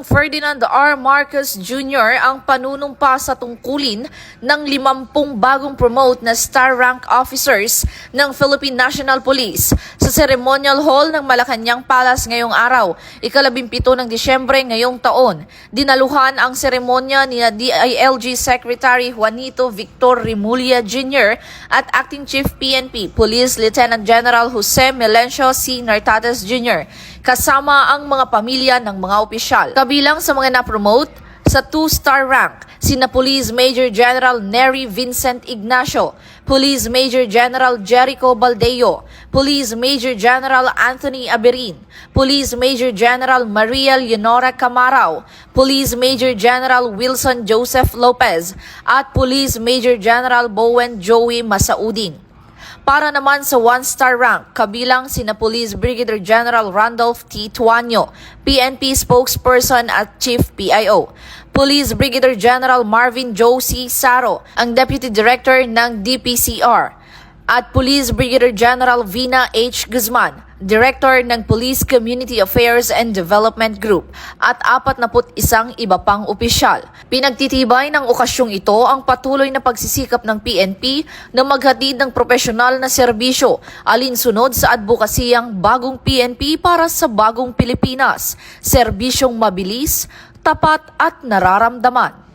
Pangulong Ferdinand R. Marcos Jr. ang panunumpa sa tungkulin ng 50 bagong promote na star rank officers ng Philippine National Police sa Ceremonial Hall ng Malacanang Palace ngayong araw, ika-17 ng Disyembre ngayong taon. Dinaluhan ang seremonya ni DILG Secretary Juanito Victor Rimulya Jr. at Acting Chief PNP Police Lieutenant General Jose Melencio C. Nartates Jr. kasama ang mga pamilya ng mga opisyal. Kabilang sa mga na-promote sa 2-star rank, sina Police Major General Nery Vincent Ignacio, Police Major General Jericho Baldeo, Police Major General Anthony Aberin, Police Major General Maria Leonora Camarao, Police Major General Wilson Joseph Lopez, at Police Major General Bowen Joey Masaudin. Para naman sa 1-star rank, kabilang sina Police Brigadier General Randolph T. Tuanyo, PNP spokesperson at Chief PIO. Police Brigadier General Marvin Joe C. Saro, ang Deputy Director ng DPCR. At Police Brigadier General Vina H. Guzman, Director ng Police Community Affairs and Development Group, at 41 iba pang opisyal. Pinagtitibay ng okasyong ito ang patuloy na pagsisikap ng PNP na maghatid ng propesyonal na serbisyo alinsunod sa advokasiyang Bagong PNP para sa Bagong Pilipinas, serbisyong mabilis, tapat at nararamdaman.